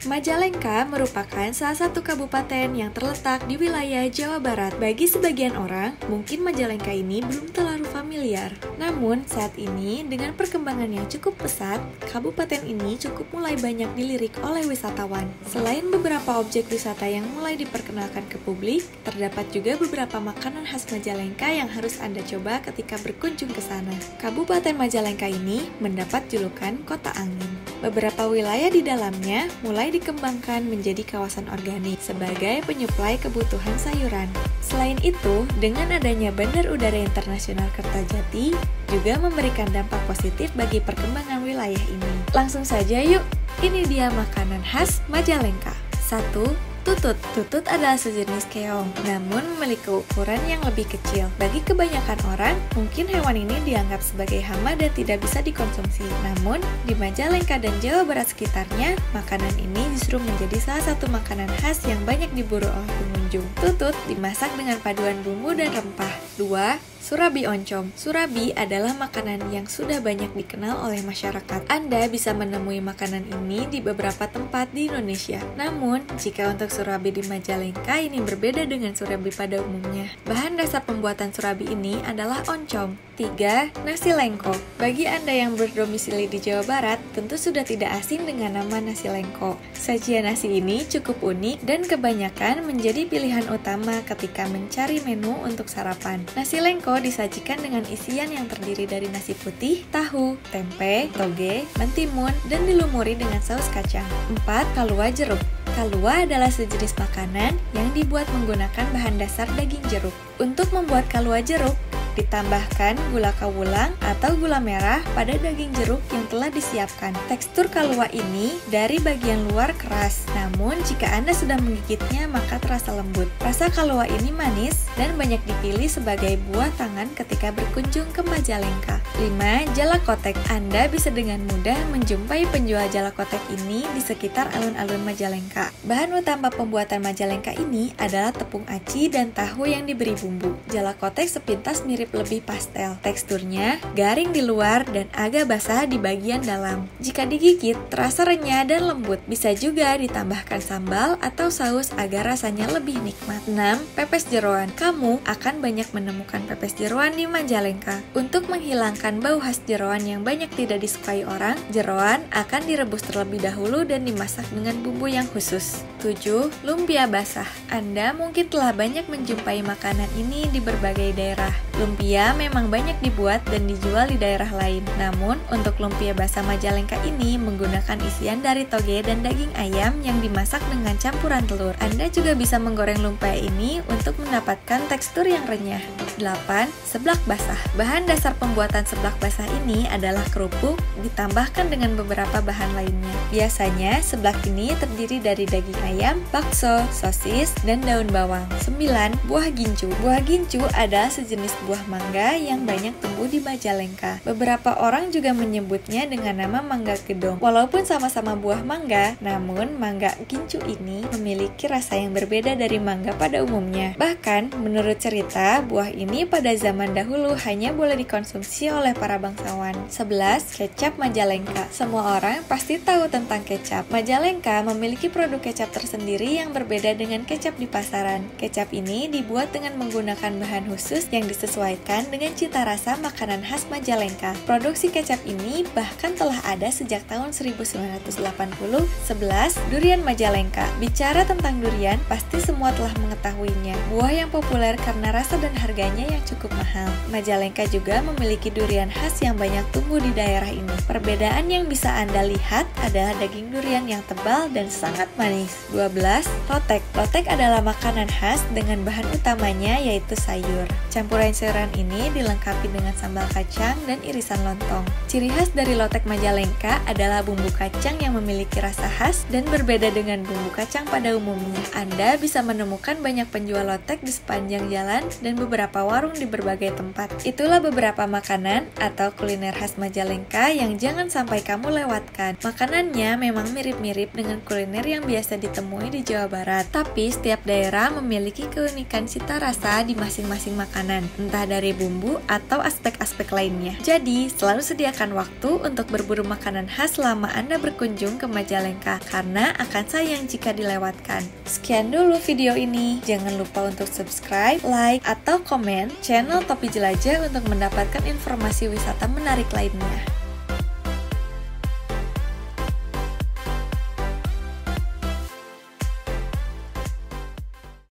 Majalengka merupakan salah satu kabupaten yang terletak di wilayah Jawa Barat. Bagi sebagian orang, mungkin Majalengka ini belum terlalu familiar. Namun, saat ini dengan perkembangan yang cukup pesat, kabupaten ini cukup mulai banyak dilirik oleh wisatawan. Selain beberapa objek wisata yang mulai diperkenalkan ke publik, terdapat juga beberapa makanan khas Majalengka yang harus Anda coba ketika berkunjung ke sana. Kabupaten Majalengka ini mendapat julukan Kota Angin. Beberapa wilayah di dalamnya mulai dikembangkan menjadi kawasan organik sebagai penyuplai kebutuhan sayuran. Selain itu, dengan adanya Bandar Udara Internasional Kertajati juga memberikan dampak positif bagi perkembangan wilayah ini. Langsung saja yuk, ini dia makanan khas Majalengka. 1. Tutut. Tutut adalah sejenis keong, namun memiliki ukuran yang lebih kecil. Bagi kebanyakan orang, mungkin hewan ini dianggap sebagai hama dan tidak bisa dikonsumsi. Namun, di Majalengka dan Jawa Barat sekitarnya, makanan ini justru menjadi salah satu makanan khas yang banyak diburu oleh pengunjung. Tutut dimasak dengan paduan bumbu dan rempah. 2. Surabi oncom. Surabi adalah makanan yang sudah banyak dikenal oleh masyarakat. Anda bisa menemui makanan ini di beberapa tempat di Indonesia. Namun, jika untuk surabi di Majalengka ini berbeda dengan surabi pada umumnya. Bahan dasar pembuatan surabi ini adalah oncom. 3. Nasi lengko. Bagi Anda yang berdomisili di Jawa Barat, tentu sudah tidak asing dengan nama nasi lengko. Sajian nasi ini cukup unik dan kebanyakan menjadi pilihan utama ketika mencari menu untuk sarapan. Nasi lengko disajikan dengan isian yang terdiri dari nasi putih, tahu, tempe, toge, mentimun, dan dilumuri dengan saus kacang. 4. Kalua jeruk. Kalua adalah sejenis makanan yang dibuat menggunakan bahan dasar daging jeruk. Untuk membuat kalua jeruk, ditambahkan gula kawulang atau gula merah pada daging jeruk yang telah disiapkan. Tekstur kalua ini dari bagian luar keras, namun jika Anda sudah menggigitnya maka terasa lembut. Rasa kalua ini manis dan banyak dipilih sebagai buah tangan ketika berkunjung ke Majalengka. 5. Jalakotek. Anda bisa dengan mudah menjumpai penjual jalakotek ini di sekitar alun-alun Majalengka. Bahan utama pembuatan Majalengka ini adalah tepung aci dan tahu yang diberi bumbu. Jalakotek sepintas mirip lebih pastel. Teksturnya garing di luar dan agak basah di bagian dalam. Jika digigit, terasa renyah dan lembut. Bisa juga ditambahkan sambal atau saus agar rasanya lebih nikmat. 6. Pepes jeroan. Kamu akan banyak menemukan pepes jeroan di Majalengka. Untuk menghilangkan bau khas jeroan yang banyak tidak disukai orang, jeroan akan direbus terlebih dahulu dan dimasak dengan bumbu yang khusus. 7. Lumpia basah. Anda mungkin telah banyak menjumpai makanan ini di berbagai daerah. Lumpia memang banyak dibuat dan dijual di daerah lain. Namun, untuk lumpia basah Majalengka ini menggunakan isian dari toge dan daging ayam yang dimasak dengan campuran telur. Anda juga bisa menggoreng lumpia ini untuk mendapatkan tekstur yang renyah. 8. Seblak basah. Bahan dasar pembuatan seblak basah ini adalah kerupuk ditambahkan dengan beberapa bahan lainnya. Biasanya, seblak ini terdiri dari daging ayam, bakso, sosis, dan daun bawang. 9. Buah gincu. Buah gincu adalah sejenis buah mangga yang banyak tumbuh di Majalengka. Beberapa orang juga menyebutnya dengan nama mangga gedong. Walaupun sama-sama buah mangga, namun mangga gincu ini memiliki rasa yang berbeda dari mangga pada umumnya. Bahkan, menurut cerita, buah ini pada zaman dahulu hanya boleh dikonsumsi oleh para bangsawan. 11. Kecap Majalengka. Semua orang pasti tahu tentang kecap. Majalengka memiliki produk kecap tersendiri yang berbeda dengan kecap di pasaran. Kecap ini dibuat dengan menggunakan bahan khusus yang disesuaikan dengan cita rasa makanan khas Majalengka. Produksi kecap ini bahkan telah ada sejak tahun 1980. 11. Durian Majalengka. Bicara tentang durian, pasti semua telah mengetahuinya. Buah yang populer karena rasa dan harganya yang cukup mahal. Majalengka juga memiliki durian khas yang banyak tumbuh di daerah ini. Perbedaan yang bisa Anda lihat adalah daging durian yang tebal dan sangat manis. 12. Lotek. Lotek adalah makanan khas dengan bahan utamanya yaitu sayur. Campuran sayuran ini dilengkapi dengan sambal kacang dan irisan lontong. Ciri khas dari lotek Majalengka adalah bumbu kacang yang memiliki rasa khas dan berbeda dengan bumbu kacang pada umumnya. Anda bisa menemukan banyak penjual lotek di sepanjang jalan dan beberapa warung di berbagai tempat. Itulah beberapa makanan atau kuliner khas Majalengka yang jangan sampai kamu lewatkan. Makanannya memang mirip-mirip dengan kuliner yang biasa ditemui ditemui di Jawa Barat. Tapi setiap daerah memiliki keunikan cita rasa di masing-masing makanan, entah dari bumbu atau aspek-aspek lainnya. Jadi, selalu sediakan waktu untuk berburu makanan khas selama Anda berkunjung ke Majalengka, karena akan sayang jika dilewatkan. Sekian dulu video ini. Jangan lupa untuk subscribe, like, atau komen channel Topi Jelajah untuk mendapatkan informasi wisata menarik lainnya.